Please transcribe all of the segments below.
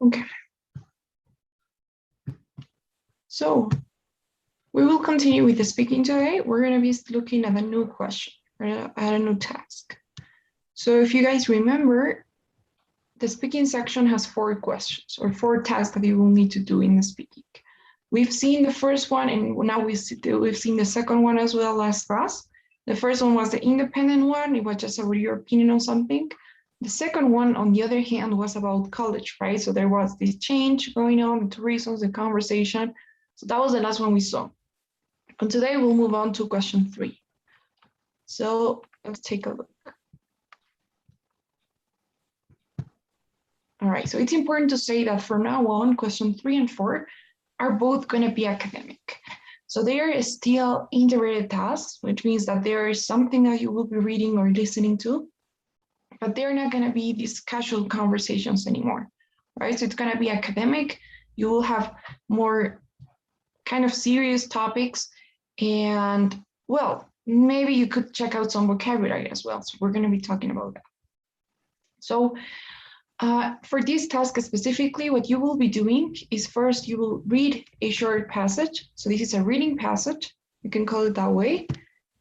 Okay. So we will continue with the speaking today. We're going to be looking at a new question, at a new task. So if you guys remember, the speaking section has 4 questions or 4 tasks that you will need to do in the speaking. We've seen the first one, and now we've seen the second one as well last class. The first one was the independent one. It was just about your opinion on something. The second one, on the other hand, was about college, right? So there was this change going on, the 2 reasons, the conversation. So that was the last one we saw. And today we'll move on to question 3. So let's take a look. All right, so it's important to say that from now on, question 3 and 4 are both going to be academic. So they are still integrated tasks, which means that there is something that you will be reading or listening to, but they're not going to be these casual conversations anymore, right? So it's going to be academic. You will have more kind of serious topics, and well, maybe you could check out some vocabulary as well. So we're going to be talking about that. So for this task specifically, what you will be doing is first you will read a short passage. So this is a reading passage, you can call it that way.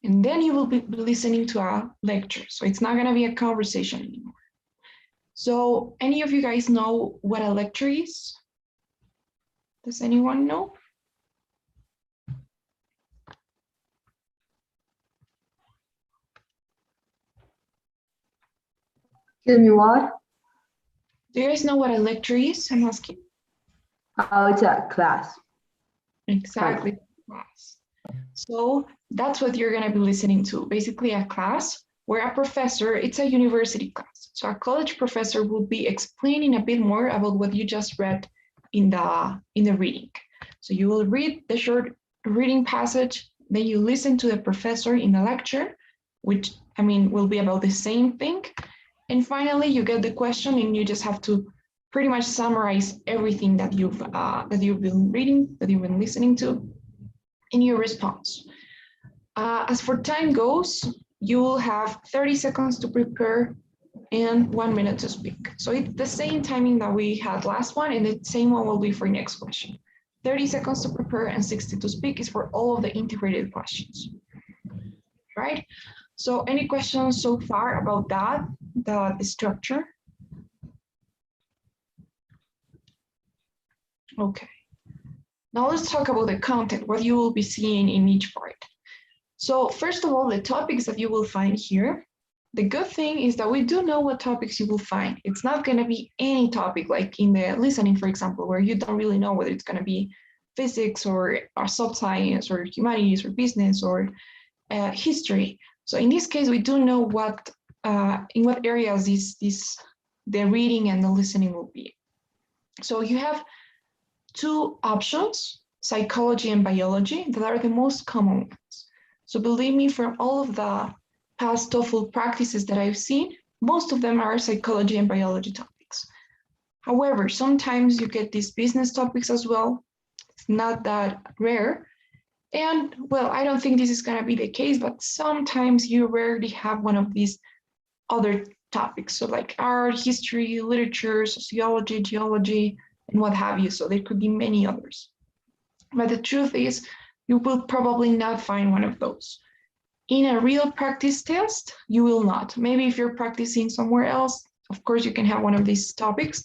And then you will be listening to a lecture. So it's not going to be a conversation anymore. So any of you guys know what a lecture is? Does anyone know? Excuse me, what? Do you guys know what a lecture is? I'm asking. Oh, it's a class. Exactly, class. So that's what you're going to be listening to, basically a class where a professor, it's a university class. So a college professor will be explaining a bit more about what you just read in the reading. So you will read the short reading passage, then you listen to the professor in the lecture, which will be about the same thing. And finally, you get the question and you just have to pretty much summarize everything that you've been reading, that you've been listening to, in your response. As for time goes, you will have 30 seconds to prepare and 1 minute to speak. So it's the same timing that we had last one, and the same one will be for next question. 30 seconds to prepare and 60 to speak is for all of the integrated questions, right? So any questions so far about that, the structure? Okay. Now let's talk about the content, what you will be seeing in each part. So first of all, the topics that you will find here, the good thing is that we do know what topics you will find. It's not going to be any topic like in the listening, for example, where you don't really know whether it's going to be physics or soft science or humanities or business or history. So in this case, we do know what in what areas the reading and the listening will be. So you have 2 options, psychology and biology, that are the most common ones. So believe me, from all of the past TOEFL practices that I've seen, most of them are psychology and biology topics. However, sometimes you get these business topics as well. It's not that rare. And well, I don't think this is going to be the case, but sometimes you rarely have one of these other topics. So like art, history, literature, sociology, geology, and what have you. So there could be many others. But the truth is, you will probably not find one of those. In a real practice test, you will not. Maybe if you're practicing somewhere else, of course, you can have one of these topics.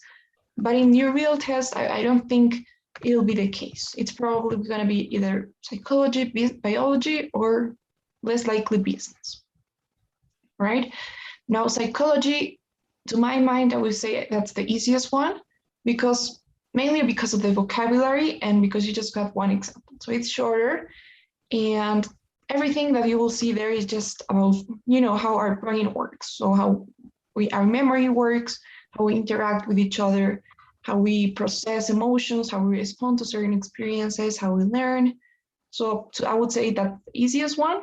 But in your real test, I don't think it'll be the case. It's probably going to be either psychology, biology, or less likely business, right? Now, psychology, to my mind, I would say that's the easiest one, mainly because of the vocabulary and because you just got one example. So it's shorter, and everything that you will see there is just about, how our brain works. So how our memory works, how we interact with each other, how we process emotions, how we respond to certain experiences, how we learn. So I would say that's the easiest one,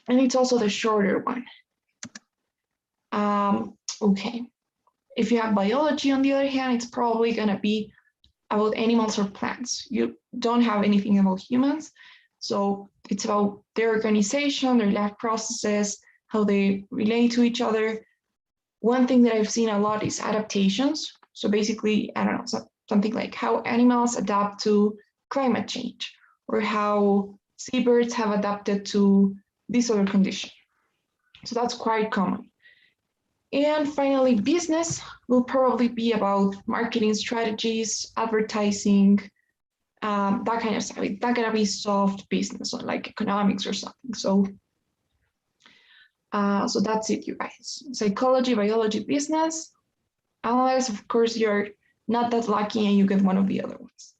and it's also the shorter one. Okay. If you have biology, on the other hand, it's probably going to be about animals or plants. You don't have anything about humans. So it's about their organization, their life processes, how they relate to each other. One thing that I've seen a lot is adaptations. So basically, I don't know, something like how animals adapt to climate change, or how seabirds have adapted to this other condition. So that's quite common. And finally, business will probably be about marketing strategies, advertising, that kind of stuff. It's not gonna be soft business or like economics or something. So that's it, you guys. Psychology, biology, business, unless of course you're not that lucky and you get one of the other ones.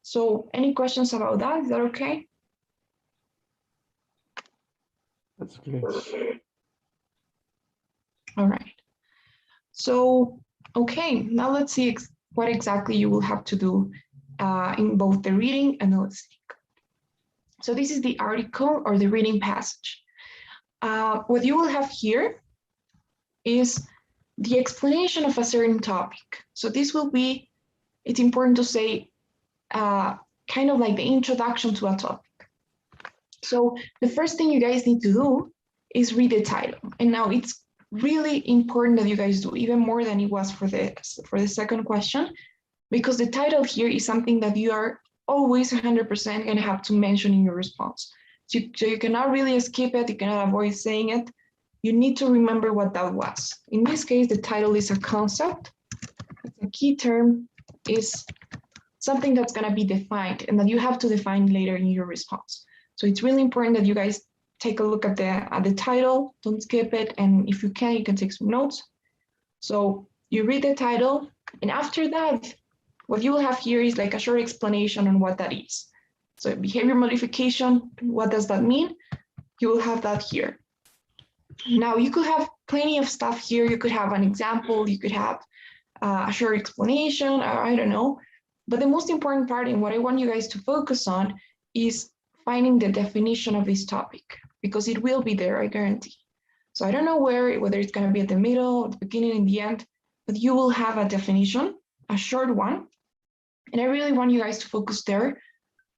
So any questions about that? Is that okay? That's clear. All right. So, okay, now let's see what exactly you will have to do in both the reading and the listening. So this is the article or the reading passage. What you will have here is the explanation of a certain topic. So this will be, it's important to say, kind of like the introduction to a topic. So the first thing you guys need to do is read the title. And now it's really important that you guys do, even more than it was for the second question, because the title here is something that you are always 100% going to have to mention in your response. So you cannot really skip it, you cannot avoid saying it. You need to remember what that was. In this case, the title is a concept. A key term is something that's going to be defined and that you have to define later in your response. So it's really important that you guys take a look at the title, don't skip it, and if you can take some notes. So you read the title, and after that, what you will have here is like a short explanation on what that is. So behavior modification, what does that mean? You will have that here. Now you could have plenty of stuff here. You could have an example, you could have a short explanation, or I don't know. But the most important part and what I want you guys to focus on is finding the definition of this topic, because it will be there, I guarantee. So I don't know whether it's going to be at the middle, at the beginning, in the end, but you will have a definition, a short one. And I really want you guys to focus there,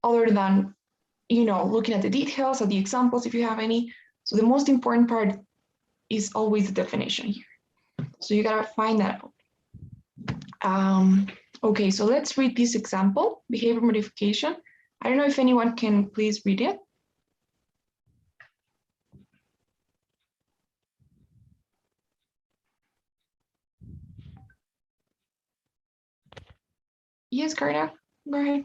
other than, looking at the details, at the examples, if you have any. So the most important part is always the definition here. So you got to find that out. Okay, so let's read this example, behavior modification. I don't know if anyone can please read it. Yes, Carla, go ahead.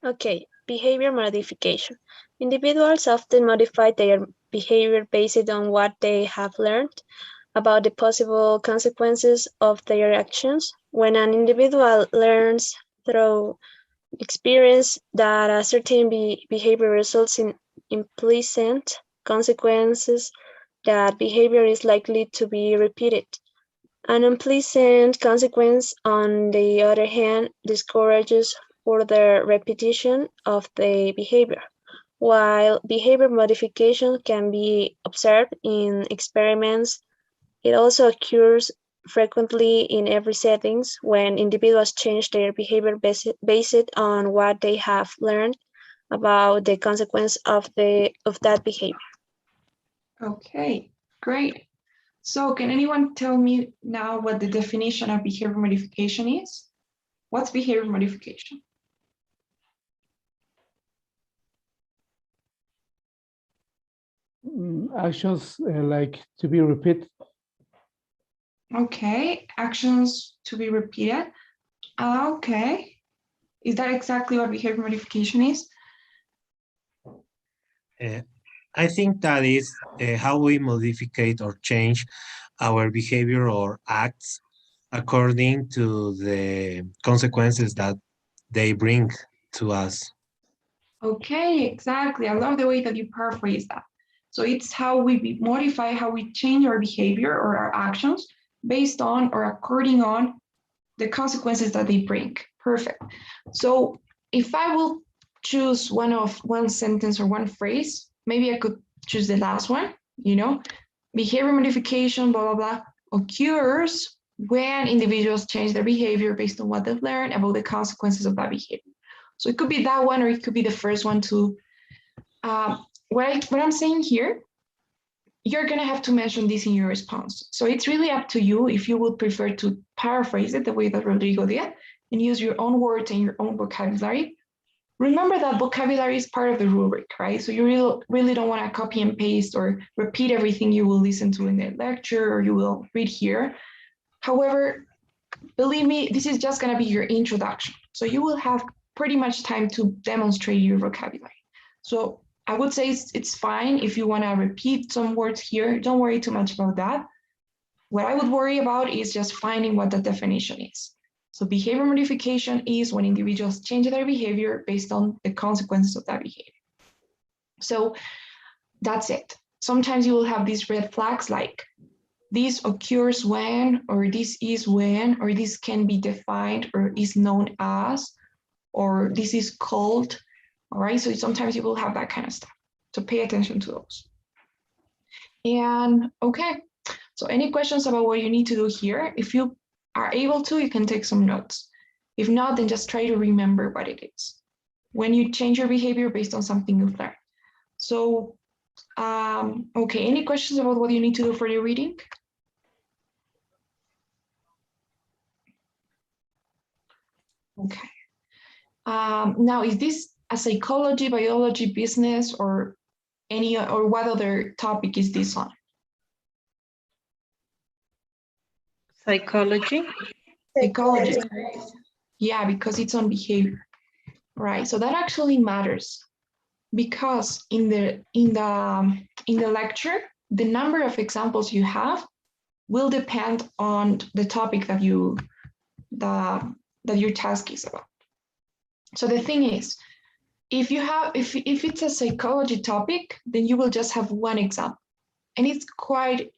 Okay, behavior modification. Individuals often modify their behavior based on what they have learned about the possible consequences of their actions. When an individual learns through experience that a certain behavior results in implicit consequences, that behavior is likely to be repeated. An unpleasant consequence, on the other hand, discourages further repetition of the behavior. While behavior modification can be observed in experiments, it also occurs frequently in every settings when individuals change their behavior based on what they have learned about the consequence of that behavior. Okay, great. So can anyone tell me now what the definition of behavior modification is? What's behavior modification? Actions like to be repeated. Okay, actions to be repeated. Okay, is that exactly what behavior modification is? I think that is how we modify or change our behavior or acts according to the consequences that they bring to us. Okay, exactly. I love the way that you paraphrase that. So it's how we modify, how we change our behavior or our actions based on or according on the consequences that they bring. Perfect. So if I will choose one sentence or one phrase, maybe I could choose the last one, behavior modification, blah, blah, blah, occurs when individuals change their behavior based on what they've learned about the consequences of that behavior. So it could be that one, or it could be the first one too. What I'm saying here you're gonna have to mention this in your response. So it's really up to you if you would prefer to paraphrase it the way that Rodrigo did and use your own words and your own vocabulary. Remember that vocabulary is part of the rubric, right? So you really don't want to copy and paste or repeat everything you will listen to in the lecture or you will read here. However, believe me, this is just going to be your introduction. So you will have pretty much time to demonstrate your vocabulary. So I would say it's fine if you want to repeat some words here. Don't worry too much about that. What I would worry about is just finding what the definition is. So behavior modification is when individuals change their behavior based on the consequences of that behavior. So that's it. Sometimes you will have these red flags like this occurs when, or this is when, or this can be defined or is known as, or this is called. All right, so sometimes you will have that kind of stuff. So pay attention to those. And okay, so any questions about what you need to do here? If you are able to, you can take some notes. If not, then just try to remember what it is when you change your behavior based on something you've learned. So, okay, any questions about what you need to do for your reading? Okay. Now, is this a psychology, biology, business, or any, or what other topic is this on? Psychology. Psychology. Yeah, because it's on behavior, right? So that actually matters because in the lecture, the number of examples you have will depend on the topic that that your task is about. So the thing is, if it's a psychology topic, then you will just have one example, and it's quite.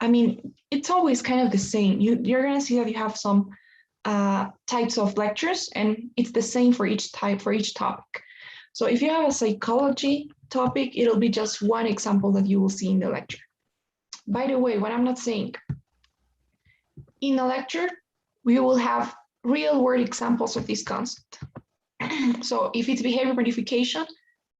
I mean, it's always kind of the same. You're going to see that you have some types of lectures, and it's the same for each type, for each topic. So if you have a psychology topic, it'll be just one example that you will see in the lecture. By the way, what I'm not saying, in a lecture, we will have real world examples of this concept. So if it's behavior modification,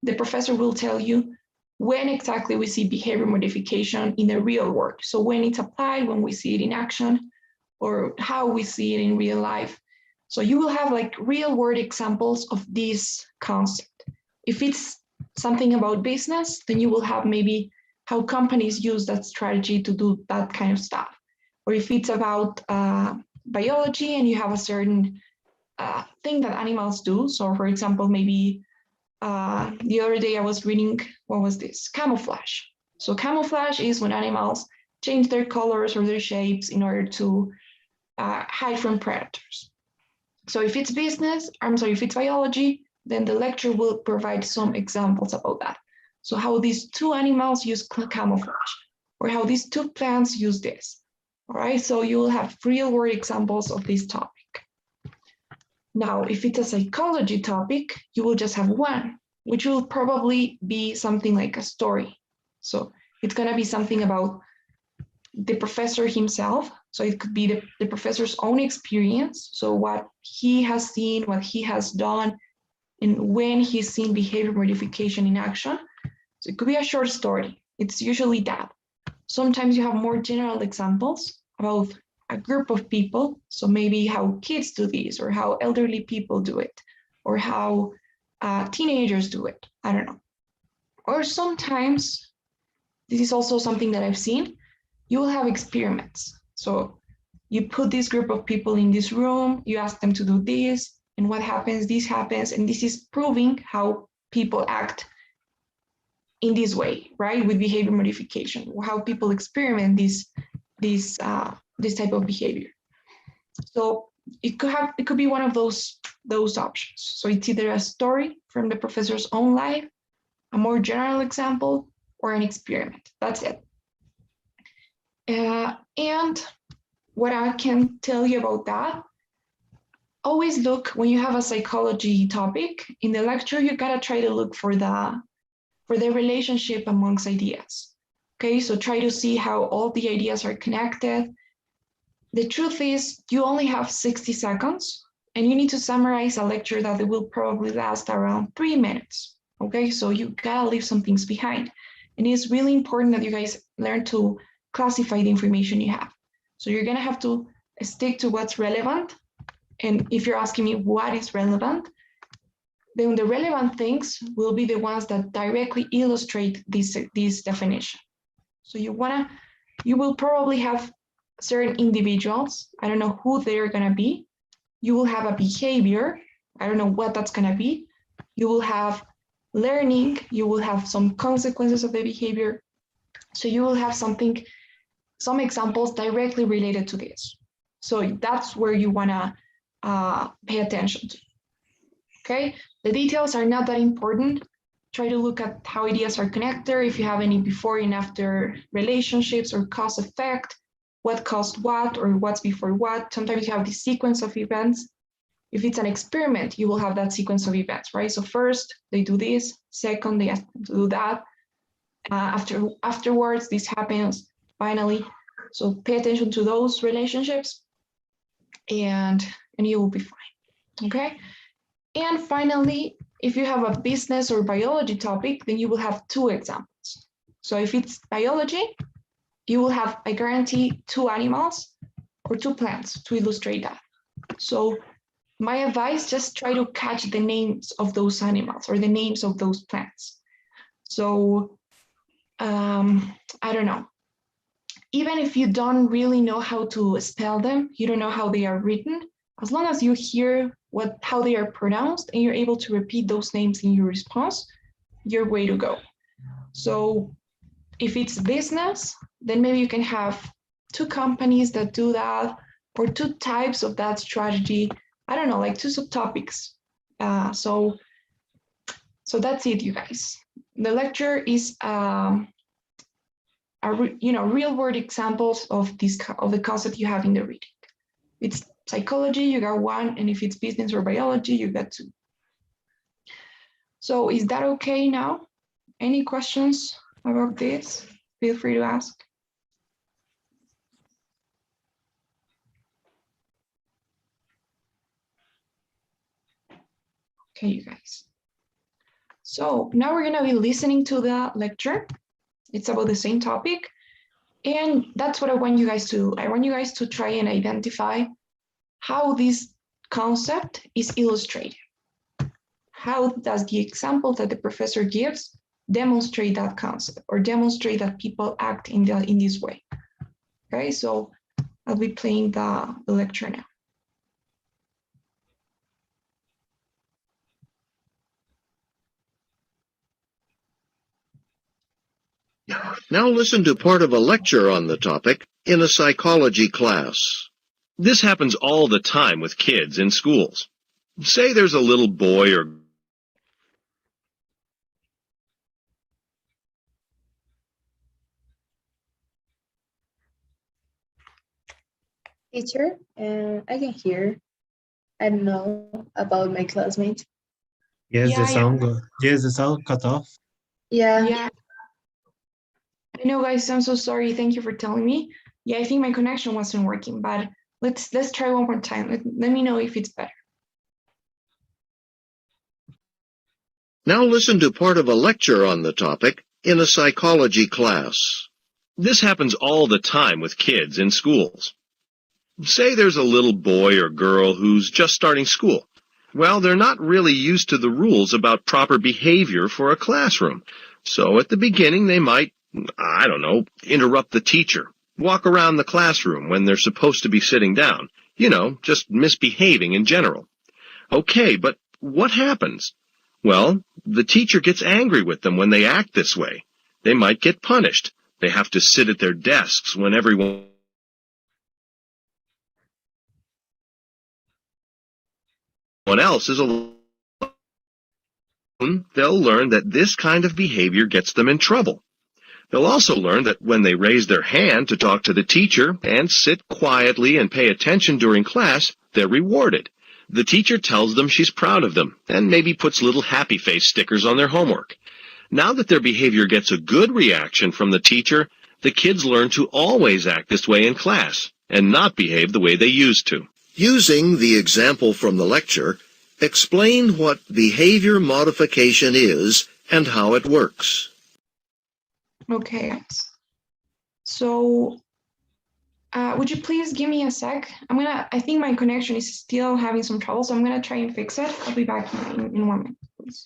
the professor will tell you when exactly we see behavior modification in the real world. So when it's applied, when we see it in action, or how we see it in real life. So you will have like real world examples of this concept. If it's something about business, then you will have maybe how companies use that strategy to do that kind of stuff. Or if it's about biology and you have a certain thing that animals do. So for example, maybe the other day I was reading, what was this? Camouflage. So camouflage is when animals change their colors or their shapes in order to hide from predators. So if it's if it's biology, then the lecture will provide some examples about that. So how these two animals use camouflage, or how these two plants use this. All right, so you will have real world examples of this topic. Now, if it's a psychology topic, you will just have one, which will probably be something like a story. So it's going to be something about the professor himself. So it could be the professor's own experience. So what he has seen, what he has done, and when he's seen behavior modification in action. So it could be a short story. It's usually that. Sometimes you have more general examples about a group of people. So maybe how kids do this, or how elderly people do it, or how teenagers do it. I don't know. Or sometimes, this is also something that I've seen, you will have experiments. So you put this group of people in this room, you ask them to do this, and what happens, this happens, and this is proving how people act in this way, right? With behavior modification, how people experiment this type of behavior. So it could be one of those options. So it's either a story from the professor's own life, a more general example, or an experiment. That's it. And what I can tell you about that, always look, when you have a psychology topic in the lecture, you gotta try to look for the relationship amongst ideas. Okay, so try to see how all the ideas are connected. The truth is, you only have 60 seconds and you need to summarize a lecture that will probably last around 3 minutes. Okay, so you gotta leave some things behind. And it's really important that you guys learn to classify the information you have. So you're gonna have to stick to what's relevant. And if you're asking me what is relevant, then the relevant things will be the ones that directly illustrate this definition. So you will probably have certain individuals, I don't know who they're gonna be. You will have a behavior, I don't know what that's gonna be. You will have learning, you will have some consequences of the behavior. So you will have some examples directly related to this. So that's where you wanna pay attention to, okay? The details are not that important. Try to look at how ideas are connected, if you have any before and after relationships or cause effect, what caused what or what's before what. Sometimes you have this sequence of events. If it's an experiment, you will have that sequence of events, right? So first they do this, second they ask them to do that. Afterwards, this happens finally. So pay attention to those relationships and you will be fine, okay? And finally, if you have a business or biology topic, then you will have 2 examples. So if it's biology, you will have, I guarantee, 2 animals or 2 plants to illustrate that. So my advice, just try to catch the names of those animals or the names of those plants. So I don't know. Even if you don't really know how to spell them, you don't know how they are written, as long as you hear how they are pronounced and you're able to repeat those names in your response, you're way to go. So if it's business, then maybe you can have 2 companies that do that or 2 types of that strategy. I don't know, like 2 subtopics. So that's it, you guys. The lecture is real world examples of the concept you have in the reading. It's psychology, you got 1, and if it's business or biology, you got 2. So is that okay now? Any questions about this? Feel free to ask. Okay, you guys. So now we're gonna be listening to the lecture. It's about the same topic. And that's what I want you guys to do. I want you guys to try and identify how this concept is illustrated. How does the example that the professor gives demonstrate that concept or demonstrate that people act in this way? Okay, so I'll be playing the lecture now. Now listen to part of a lecture on the topic in a psychology class. This happens all the time with kids in schools. Say there's a little boy or Teacher, I can hear. I don't know about my classmates. Yes, Yeah, the sound cut off. Yeah. I know, guys, I'm so sorry. Thank you for telling me. Yeah, I think my connection wasn't working, but let's try one more time. Let me know if it's better. Now listen to part of a lecture on the topic in a psychology class. This happens all the time with kids in schools. Say there's a little boy or girl who's just starting school. Well, they're not really used to the rules about proper behavior for a classroom. So at the beginning, they might, I don't know, interrupt the teacher, walk around the classroom when they're supposed to be sitting down, just misbehaving in general. Okay, but what happens? Well, the teacher gets angry with them when they act this way. They might get punished. They have to sit at their desks when everyone else is alone. They'll learn that this kind of behavior gets them in trouble. They'll also learn that when they raise their hand to talk to the teacher and sit quietly and pay attention during class, they're rewarded. The teacher tells them she's proud of them and maybe puts little happy face stickers on their homework. Now that their behavior gets a good reaction from the teacher, the kids learn to always act this way in class and not behave the way they used to. Using the example from the lecture, explain what behavior modification is and how it works. Okay, guys. So would you please give me a sec? I think my connection is still having some trouble, so I'm gonna try and fix it. I'll be back in 1 minute, please.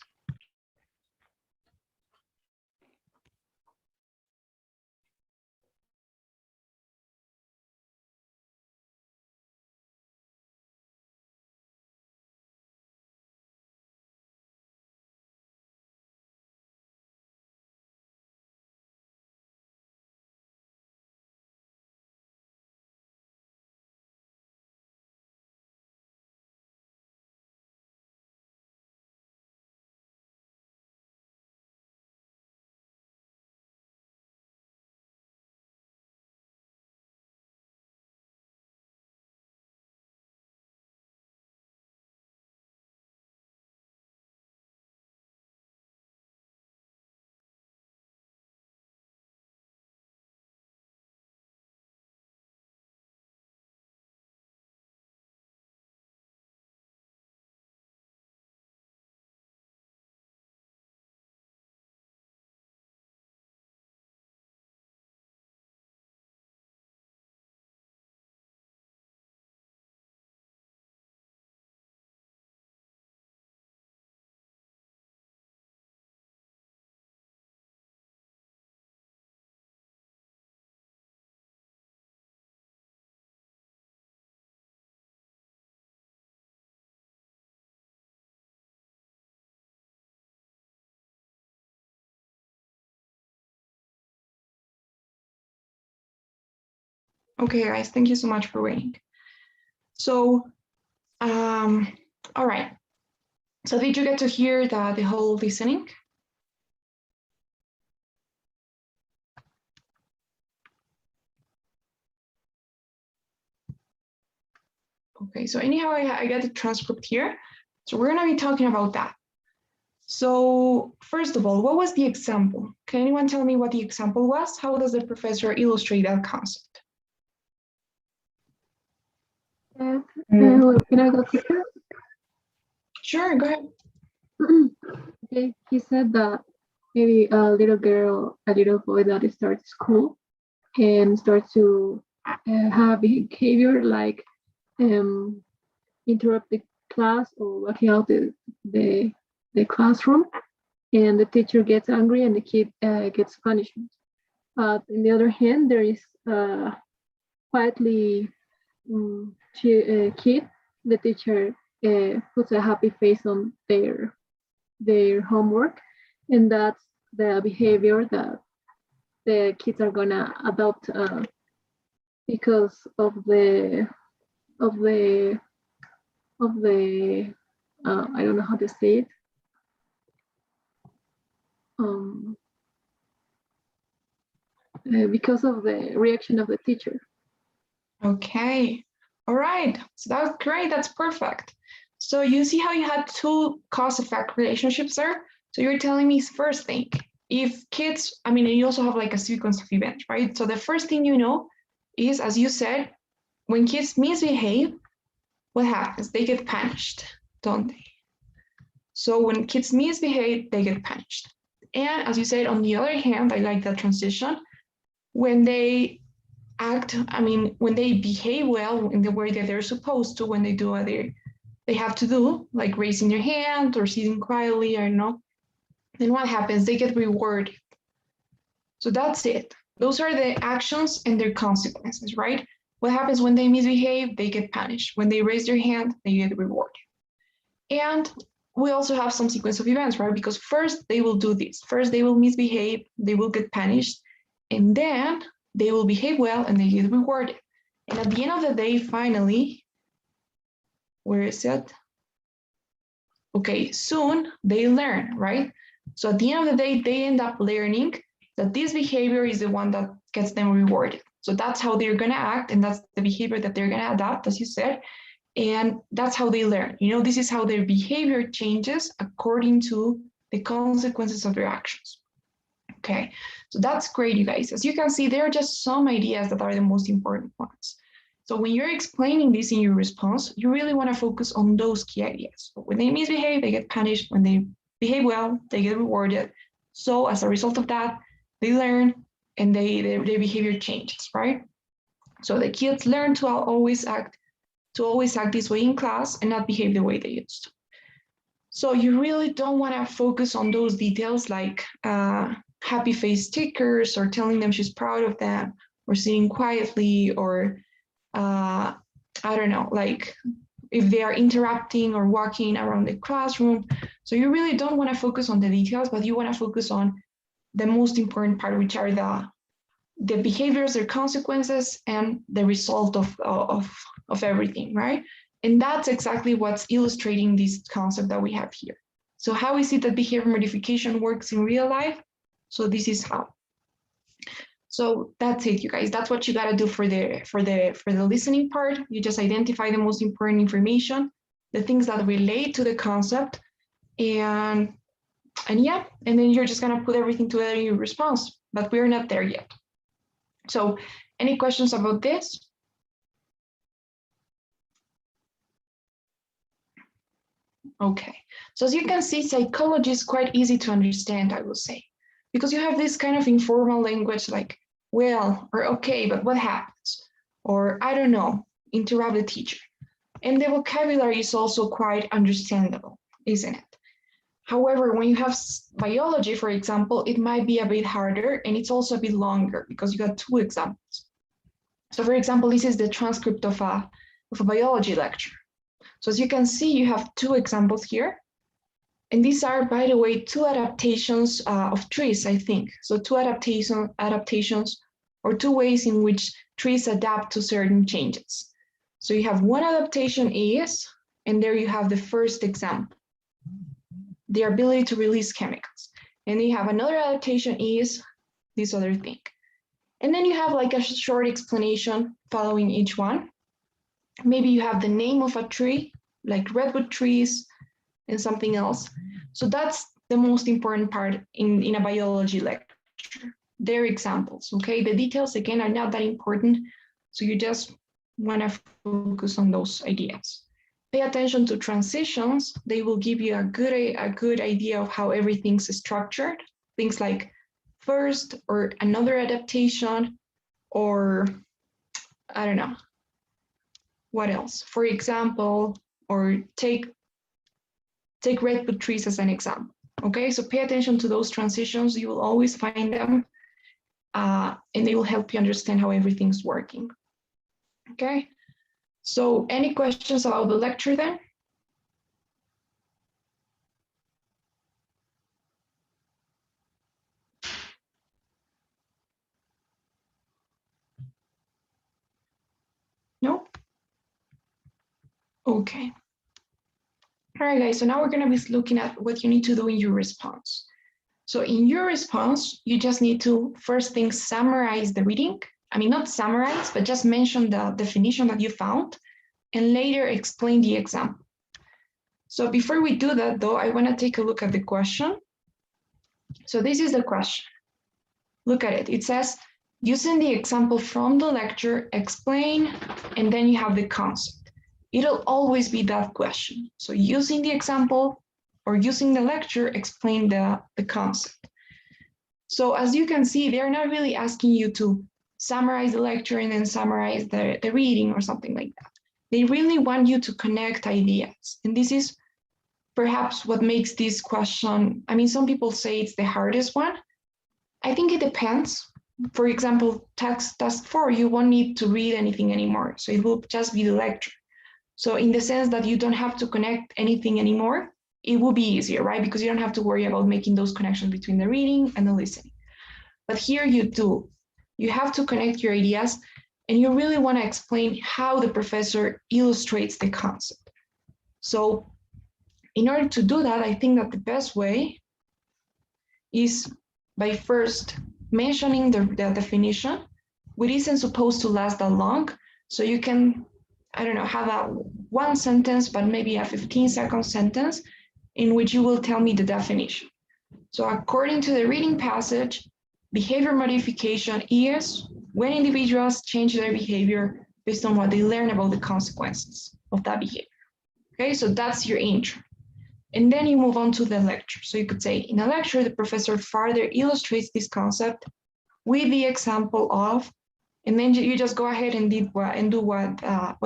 Okay, guys, thank you so much for waiting. So, all right. So did you get to hear the whole listening? Okay, so anyhow, I got the transcript here. So we're gonna be talking about that. So first of all, what was the example? Can anyone tell me what the example was? How does the professor illustrate that concept? Can I go quicker? Sure, go ahead. Okay, he said that maybe a little girl, a little boy that starts school and starts to have behavior like interrupt the class or walking out the classroom, and the teacher gets angry and the kid gets punishment. But on the other hand, there is quietly kid, the teacher puts a happy face on their homework, and that's the behavior that the kids are gonna adopt because of the I don't know how to say it. Because of the reaction of the teacher. Okay, all right, so that's great, that's perfect. So you see how you had two cause-effect relationships there? So you're telling me first thing, if kids, I mean, you also have like a sequence of events, right? So the first thing you know is, as you said, when kids misbehave, what happens? They get punished, don't they? So when kids misbehave, they get punished. And as you said, on the other hand, I like that transition, when they act, I mean, when they behave well in the way that they're supposed to, when they do what they have to do, like raising their hand or sitting quietly, I don't know, then what happens? They get rewarded. So that's it. Those are the actions and their consequences, right? What happens when they misbehave? They get punished. When they raise their hand, they get rewarded. And we also have some sequence of events, right? Because first they will do this. First they will misbehave, they will get punished, and then they will behave well and they get rewarded. And at the end of the day, finally, where is it? Okay, soon they learn, right? So at the end of the day, they end up learning that this behavior is the one that gets them rewarded. So that's how they're gonna act, and that's the behavior that they're gonna adopt, as you said, and that's how they learn. You know, this is how their behavior changes according to the consequences of their actions. Okay, so that's great, you guys. As you can see, there are just some ideas that are the most important ones. So when you're explaining this in your response, you really want to focus on those key ideas. So when they misbehave, they get punished. When they behave well, they get rewarded. So as a result of that, they learn and their behavior changes, right? So the kids learn to always act this way in class and not behave the way they used to. So you really don't want to focus on those details like happy face stickers or telling them she's proud of them or sitting quietly or I don't know, like if they are interrupting or walking around the classroom. So you really don't want to focus on the details, but you want to focus on the most important part, which are the behaviors, their consequences, and the result of everything, right? And that's exactly what's illustrating this concept that we have here. So how is it that behavior modification works in real life? So this is how. So that's it, you guys. That's what you got to do for the listening part. You just identify the most important information, the things that relate to the concept, and yeah, and then you're just gonna put everything together in your response. But we're not there yet. So, any questions about this? Okay, so as you can see, psychology is quite easy to understand, I will say, because you have this kind of informal language like, well, or okay, but what happens? Or I don't know, interrupt the teacher. And the vocabulary is also quite understandable, isn't it? However, when you have biology, for example, it might be a bit harder and it's also a bit longer because you got two examples. So for example, this is the transcript of a biology lecture. So as you can see, you have two examples here. And these are, by the way, two adaptations of trees, I think. So two adaptations or two ways in which trees adapt to certain changes. So you have one adaptation is, and there you have the first example, the ability to release chemicals. And then you have another adaptation is this other thing. And then you have like a short explanation following each one. Maybe you have the name of a tree, like redwood trees and something else. So that's the most important part in a biology lecture. Their examples, okay? The details, again, are not that important. So you just want to focus on those ideas. Pay attention to transitions. They will give you a good idea of how everything's structured. Things like first or another adaptation, or I don't know, what else? For example, or take redwood trees as an example. Okay, so pay attention to those transitions. You will always find them, and they will help you understand how everything's working. Okay, so any questions about the lecture then? No? Okay. All right, guys, so now we're going to be looking at what you need to do in your response. So in your response, you just need to first thing summarize the reading. I mean, not summarize, but just mention the definition that you found and later explain the example. So before we do that, though, I want to take a look at the question. So this is the question. Look at it. It says, using the example from the lecture, explain, and then you have the concept. It'll always be that question. So using the example or using the lecture, explain the concept. So as you can see, they're not really asking you to summarize the lecture and then summarize the reading or something like that. They really want you to connect ideas. And this is perhaps what makes this question, I mean, some people say it's the hardest one. I think it depends. For example, task 4, you won't need to read anything anymore. So it will just be the lecture. So in the sense that you don't have to connect anything anymore, it will be easier, right? Because you don't have to worry about making those connections between the reading and the listening. But here you do. You have to connect your ideas and you really want to explain how the professor illustrates the concept. So in order to do that, I think that the best way is by first mentioning the definition, which isn't supposed to last that long. So you can, I don't know, have a one sentence, but maybe a 15-second sentence in which you will tell me the definition. So according to the reading passage, behavior modification is when individuals change their behavior based on what they learn about the consequences of that behavior. Okay, so that's your intro. And then you move on to the lecture. So you could say, in a lecture, the professor further illustrates this concept with the example of, and then you just go ahead and do what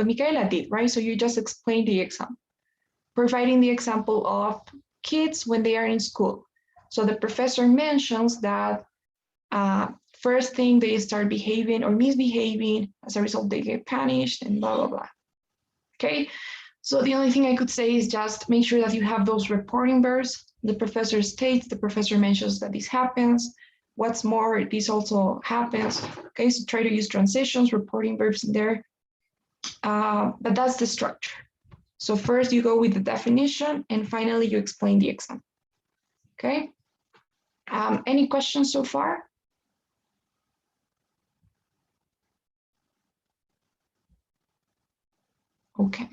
Micaela did, right? So you just explain the example, providing the example of kids when they are in school. So the professor mentions that first thing they start behaving or misbehaving, as a result they get punished and blah, blah, blah. Okay, so the only thing I could say is just make sure that you have those reporting verbs. The professor states, the professor mentions that this happens. What's more, this also happens. Okay, so try to use transitions, reporting verbs in there. But that's the structure. So first you go with the definition and finally you explain the example. Okay, any questions so far? Okay,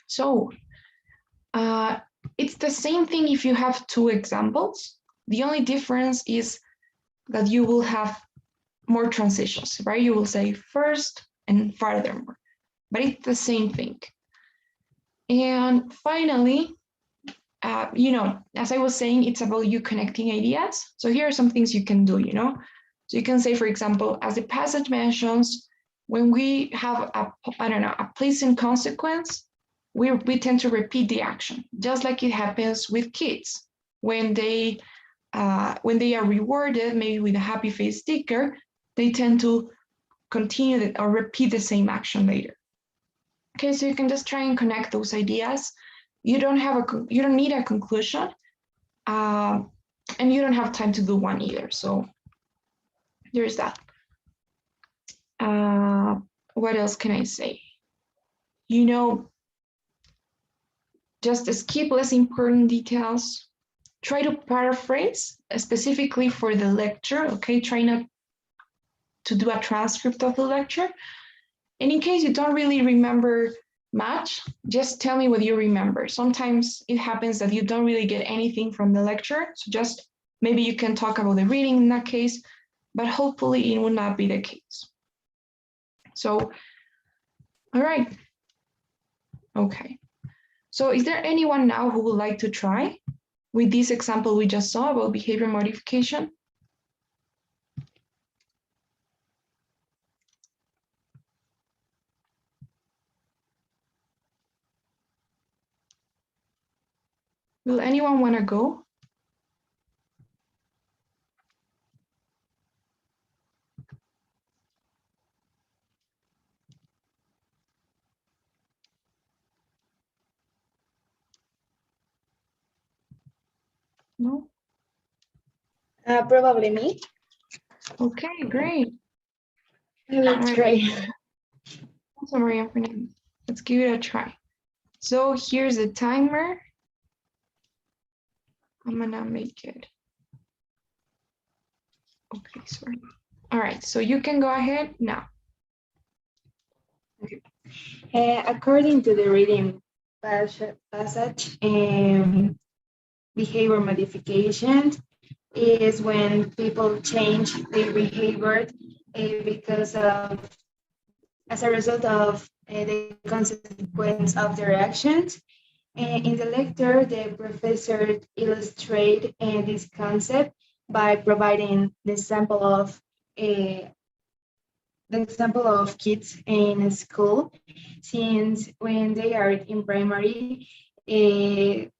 so it's the same thing if you have two examples. The only difference is that you will have more transitions, right? You will say first and furthermore, but it's the same thing. And finally, you know, as I was saying, it's about you connecting ideas. So here are some things you can do, you know. So you can say, for example, as the passage mentions, when we have a place and consequence, we tend to repeat the action, just like it happens with kids. When they are rewarded, maybe with a happy face sticker, they tend to continue or repeat the same action later. Okay, so you can just try and connect those ideas. You don't need a conclusion, and you don't have time to do one either. So there's that. What else can I say? You know, just skip less important details. Try to paraphrase specifically for the lecture. Okay, try not to do a transcript of the lecture. And in case you don't really remember much, just tell me what you remember. Sometimes it happens that you don't really get anything from the lecture. So just maybe you can talk about the reading in that case, but hopefully it will not be the case. So, all right. Okay. So is there anyone now who would like to try with this example we just saw about behavior modification? Will anyone want to go? No? Probably me. Okay, great. I will try. So Maria Fernandez, let's give it a try. So here's the timer. I'm gonna make it. Okay, sorry. All right, so you can go ahead now. Okay. According to the reading passage, behavior modification is when people change their behavior as a result of the consequence of their actions. In the lecture, the professor illustrates this concept by providing the example of kids in school, since when they are in primary, they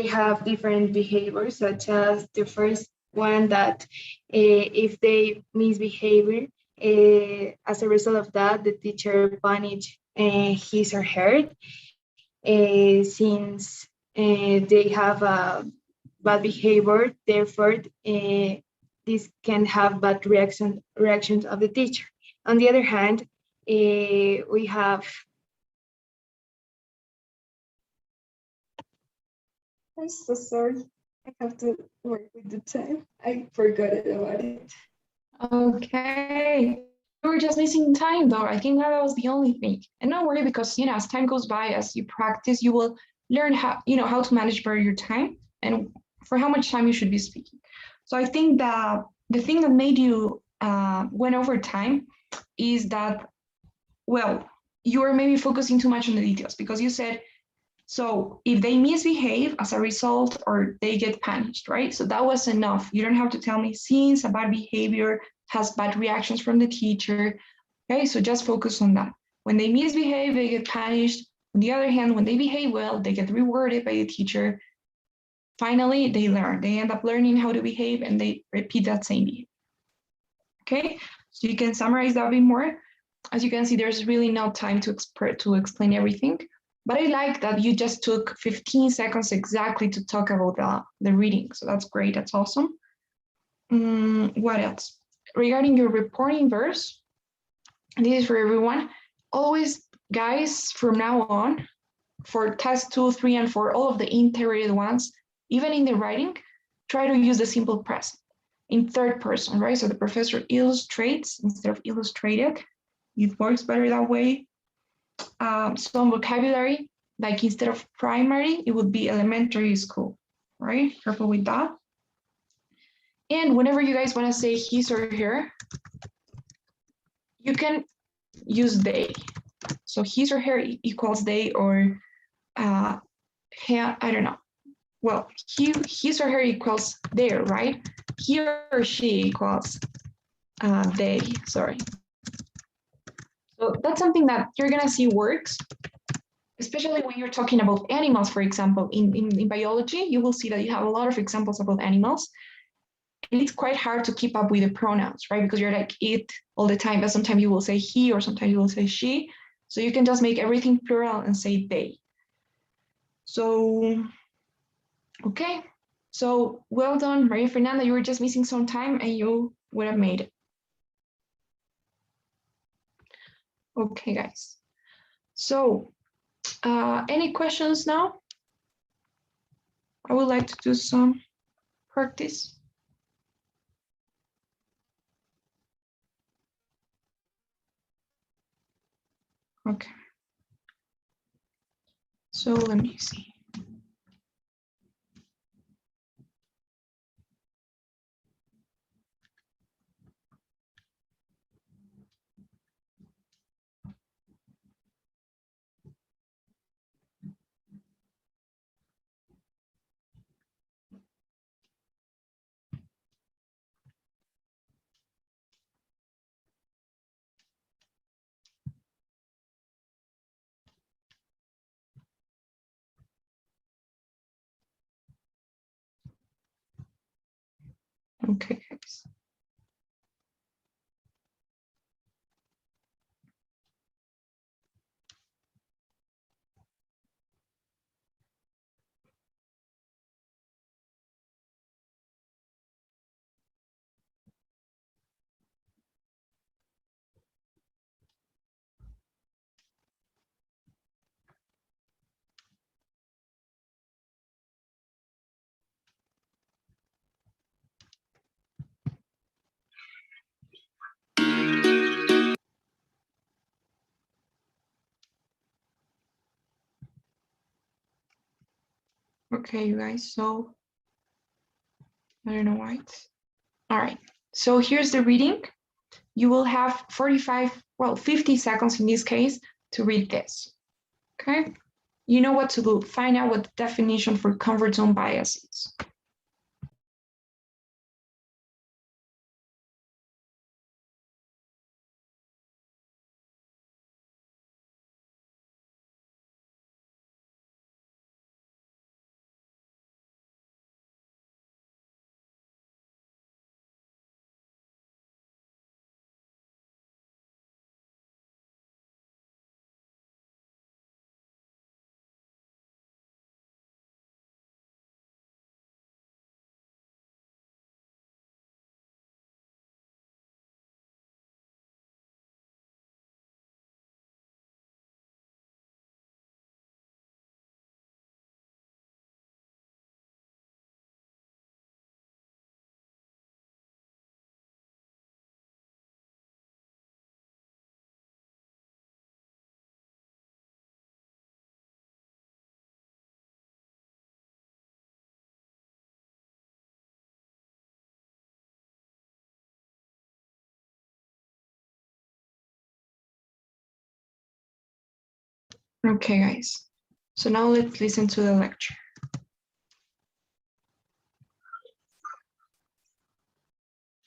have different behaviors, such as the first one that if they misbehave, as a result of that, the teacher punish his or her, since they have a bad behavior. Therefore, this can have bad reactions of the teacher. On the other hand, we have. I'm so sorry. I have to work with the time. I forgot about it. Okay. We were just missing time though. I think that was the only thing. And don't worry, because you know, as time goes by, as you practice, you will learn how to manage better your time and for how much time you should be speaking. So I think that the thing that made you went over time is that, well, you were maybe focusing too much on the details, because you said So if they misbehave as a result or they get punished, right? So that was enough. You don't have to tell me since a bad behavior has bad reactions from the teacher. Okay, so just focus on that. When they misbehave, they get punished. On the other hand, when they behave well, they get rewarded by the teacher. Finally, they learn. They end up learning how to behave and they repeat that same behavior. Okay, so you can summarize that a bit more. As you can see, there's really no time to explain everything. But I like that you just took 15 seconds exactly to talk about the reading. So that's great. That's awesome. What else? Regarding your reporting verse, this is for everyone. Always, guys, from now on, for test 2, 3, and 4, all of the integrated ones, even in the writing, try to use the simple present in third person, right? So the professor illustrates instead of illustrated. It works better that way. Some vocabulary, like instead of primary, it would be elementary school, right? Careful with that. And whenever you guys want to say his or her, you can use they. So his or her equals they, or I don't know. Well, his or her equals their, right? He or she equals they, sorry. So that's something that you're gonna see works, especially when you're talking about animals, for example. In biology, you will see that you have a lot of examples about animals. And it's quite hard to keep up with the pronouns, right? Because you're like it all the time, but sometimes you will say he or sometimes you will say she. So you can just make everything plural and say they. So, okay. So well done, Maria Fernanda. You were just missing some time and you would have made it. Okay, guys. So any questions now? I would like to do some practice. Okay. So let me see. Okay, guys. Okay, you guys, so I don't know why it's, all right. So here's the reading. You will have 50 seconds in this case to read this, okay? You know what to do. Find out what the definition for comfort zone bias is. Okay, guys. So now let's listen to the lecture.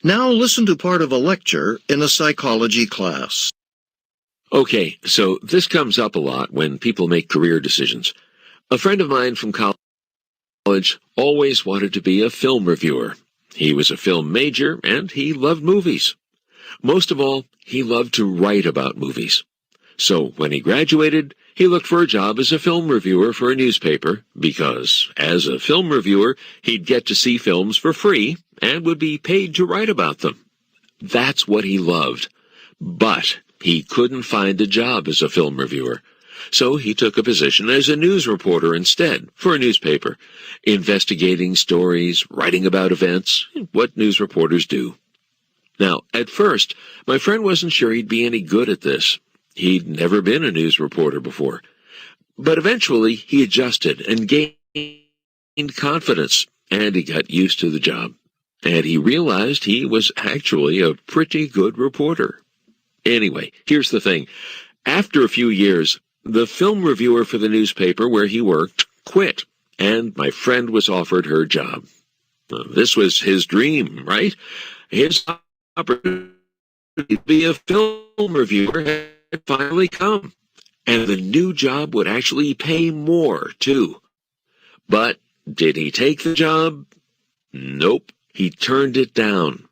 Now listen to part of a lecture in a psychology class. Okay, so this comes up a lot when people make career decisions. A friend of mine from college always wanted to be a film reviewer. He was a film major and he loved movies. Most of all, he loved to write about movies. So when he graduated, he looked for a job as a film reviewer for a newspaper because, as a film reviewer, he'd get to see films for free and would be paid to write about them. That's what he loved. But he couldn't find a job as a film reviewer. So he took a position as a news reporter instead for a newspaper, investigating stories, writing about events, what news reporters do. Now, at first, my friend wasn't sure he'd be any good at this. He'd never been a news reporter before. But eventually, he adjusted and gained confidence, and he got used to the job. And he realized he was actually a pretty good reporter. Anyway, here's the thing. After a few years, the film reviewer for the newspaper where he worked quit, and my friend was offered her job. This was his dream, right? His opportunity to be a film reviewer had finally come, and the new job would actually pay more, too. But did he take the job? Nope, he turned it down.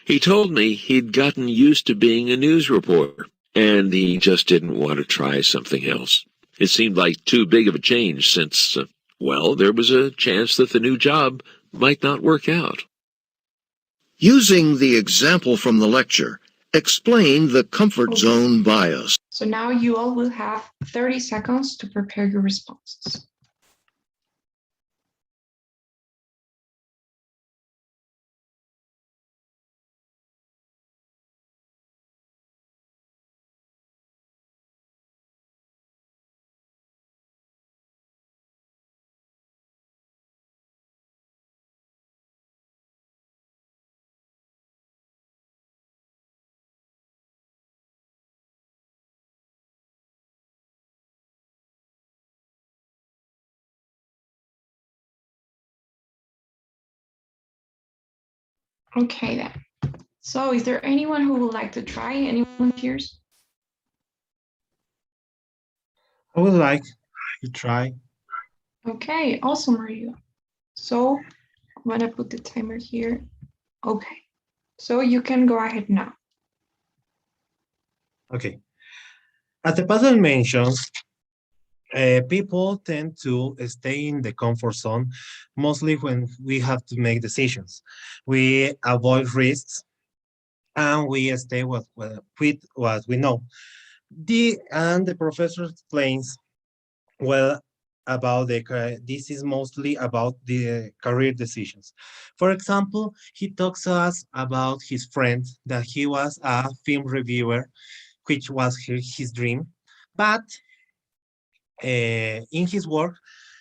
He told me he'd gotten used to being a news reporter, and he just didn't want to try something else. It seemed like too big of a change since, well, there was a chance that the new job might not work out. Using the example from the lecture, explain the comfort zone bias. So now you all will have 30 seconds to prepare your responses. Okay then. So is there anyone who would like to try? Any volunteers? I would like to try. Okay, awesome, Maria. So I'm gonna put the timer here. Okay, so you can go ahead now. Okay. As the pattern mentions, people tend to stay in the comfort zone, mostly when we have to make decisions. We avoid risks, and we stay with what we know. The professor explains well about this is mostly about the career decisions. For example, he talks to us about his friend that he was a film reviewer, which was his dream, but in his work,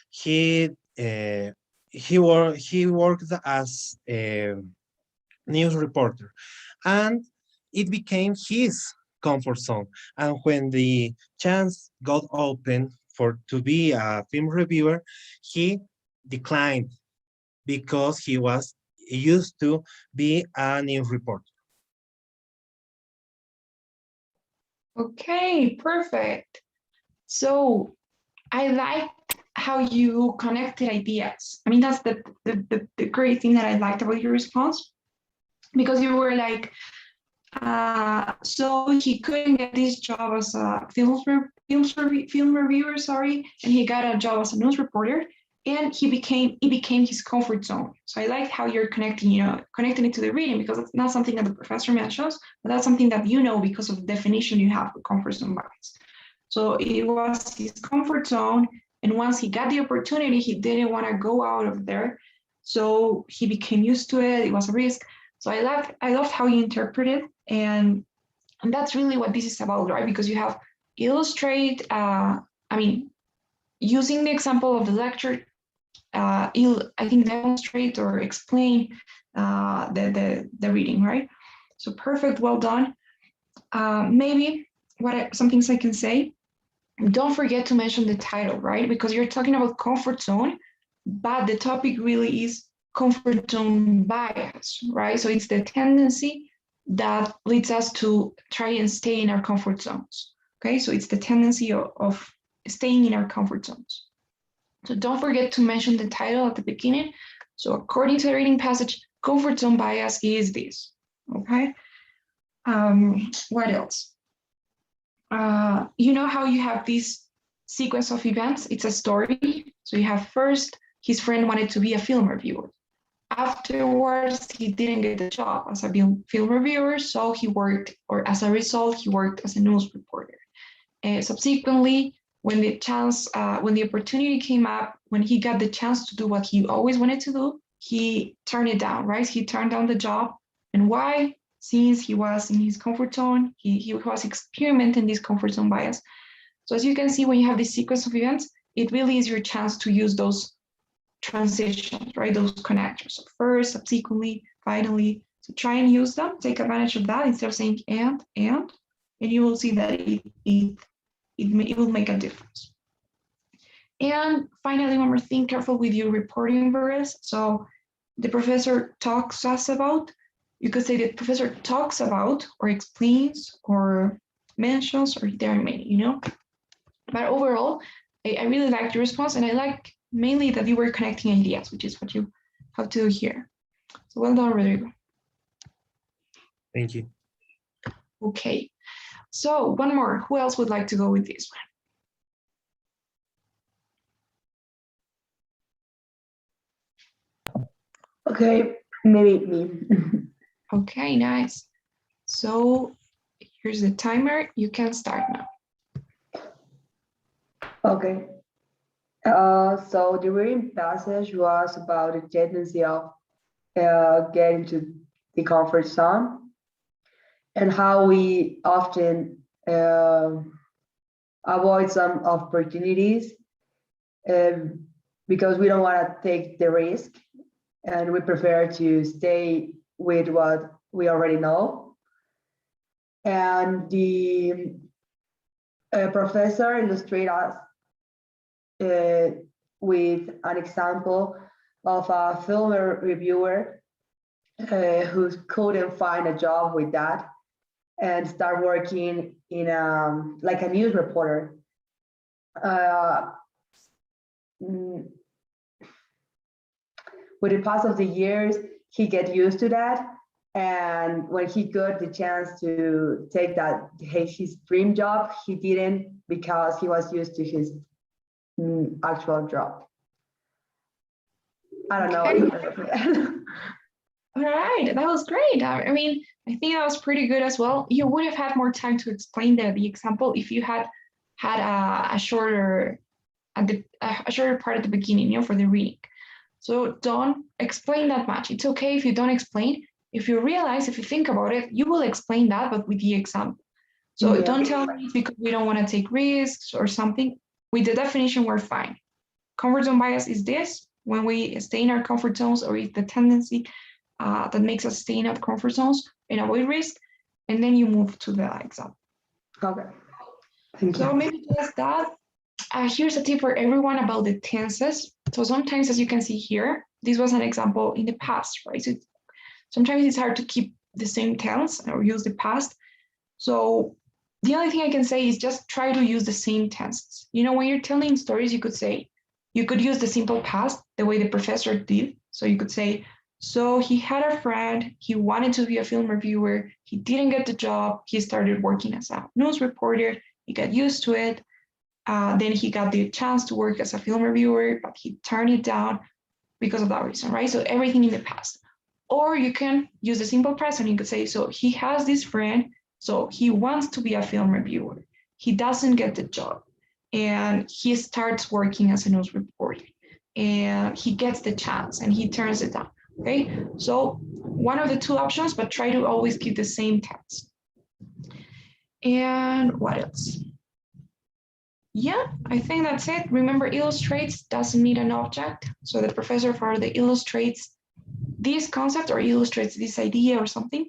he worked as a news reporter, and it became his comfort zone. And when the chance got open to be a film reviewer, he declined because he was used to be a news reporter. Okay, perfect. So I like how you connected ideas. I mean, that's the great thing that I liked about your response, because you were like, so he couldn't get this job as a film reviewer, sorry, and he got a job as a news reporter, and it became his comfort zone. So I like how you're connecting it to the reading, because it's not something that the professor mentions, but that's something that you know because of the definition you have for comfort zone bias. So it was his comfort zone, and once he got the opportunity, he didn't want to go out of there. So he became used to it. It was a risk. So I loved how you interpreted, and that's really what this is about, right? Because you have illustrate, using the example of the lecture, I think demonstrate or explain the reading, right? So perfect, well done. Maybe some things I can say don't forget to mention the title, right? Because you're talking about comfort zone, but the topic really is comfort zone bias, right? So it's the tendency that leads us to try and stay in our comfort zones. Okay, so it's the tendency of staying in our comfort zones. So don't forget to mention the title at the beginning. So according to the reading passage, comfort zone bias is this. Okay. What else? You know how you have this sequence of events? It's a story. So you have first, his friend wanted to be a film reviewer. Afterwards, he didn't get the job as a film reviewer, so he worked, or as a result, he worked as a news reporter. Subsequently, when the opportunity came up, when he got the chance to do what he always wanted to do, he turned it down, right? He turned down the job. And why? Since he was in his comfort zone, he was experimenting this comfort zone bias. So as you can see, when you have this sequence of events, it really is your chance to use those transitions, right? Those connectors. So first, subsequently, finally. So try and use them, take advantage of that instead of saying and you will see that it will make a difference. And finally, one more thing, careful with your reporting verbs. So the professor talks us about, you could say the professor talks about or explains or mentions, or there are many, you know. But overall, I really like your response, and I like mainly that you were connecting ideas, which is what you have to do here. So well done, Rodrigo. Thank you. Okay, so one more. Who else would like to go with this one? Okay, maybe me. Okay, nice. So here's the timer. You can start now. Okay. So the reading passage was about the tendency of getting to the comfort zone and how we often avoid some opportunities because we don't want to take the risk and we prefer to stay with what we already know. And the professor illustrates us with an example of a film reviewer who couldn't find a job with that and start working in like a news reporter. With the pass of the years, he get used to that. And when he got the chance to take that his dream job, he didn't because he was used to his actual job. I don't know. All right, that was great. I mean, I think that was pretty good as well. You would have had more time to explain the example if you had a shorter part at the beginning, you know, for the reading. So don't explain that much. It's okay if you don't explain. If you realize, if you think about it, you will explain that, but with the example. So don't tell me it's because we don't want to take risks or something. With the definition, we're fine. Comfort zone bias is this, when we stay in our comfort zones, or it's the tendency that makes us stay in our comfort zones and avoid risk, and then you move to the example. Okay. Thank you. So maybe just that. Here's a tip for everyone about the tenses. So sometimes, as you can see here, this was an example in the past, right? So sometimes it's hard to keep the same tense or use the past. So the only thing I can say is just try to use the same tenses. You know, when you're telling stories, you could use the simple past the way the professor did. So you could say, so he had a friend, he wanted to be a film reviewer, he didn't get the job, he started working as a news reporter, he got used to it, then he got the chance to work as a film reviewer, but he turned it down because of that reason, right? So everything in the past. Or you can use the simple present. You could say, so he has this friend, so he wants to be a film reviewer. He doesn't get the job, and he starts working as a news reporter, and he gets the chance, and he turns it down, okay? So one of the two options, but try to always keep the same tense. And what else? Yeah, I think that's it. Remember, illustrates doesn't need an object. So the professor further illustrates this concept or illustrates this idea or something,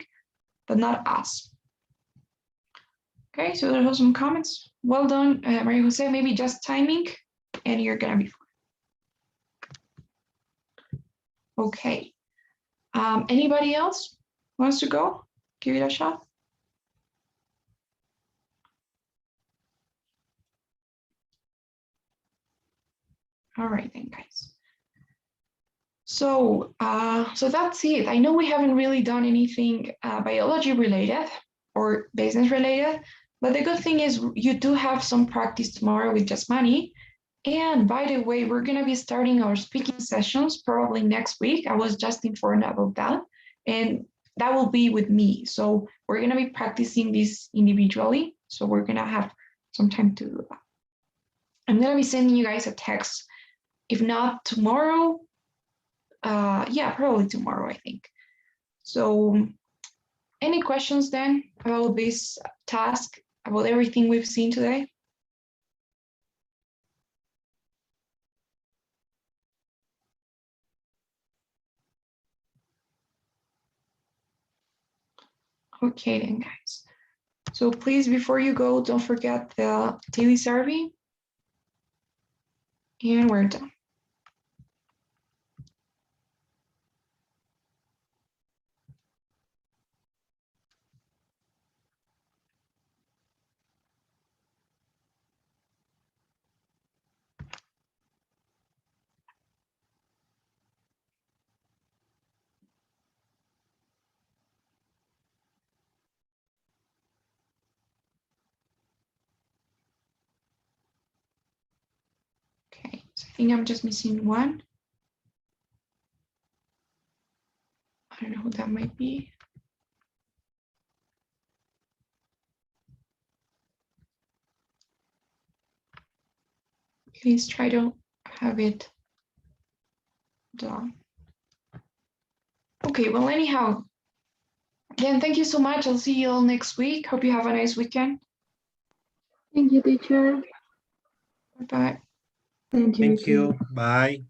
but not us. Okay, so there are some comments. well done, Maria Jose. Maybe just timing and you're gonna be fine. Okay. Anybody else wants to go? Give it a shot. All right then, guys. So, so that's it. I know we haven't really done anything biology related or business related, but the good thing is you do have some practice tomorrow with Jasmani. And by the way, we're gonna be starting our speaking sessions probably next week. I was just informed about that, and that will be with me. So we're gonna be practicing this individually. So we're gonna have some time to do that. I'm gonna be sending you guys a text. If not tomorrow, yeah, probably tomorrow, I think. So any questions then about this task, about everything we've seen today? Okay then, guys. So please, before you go, don't forget the daily survey. And we're done. Okay, so I think I'm just missing one. I don't know who that might be. Please try to have it done. Okay, well, anyhow, again, thank you so much. I'll see you all next week. Hope you have a nice weekend. Thank you, teacher. Bye-bye. Thank you. Bye.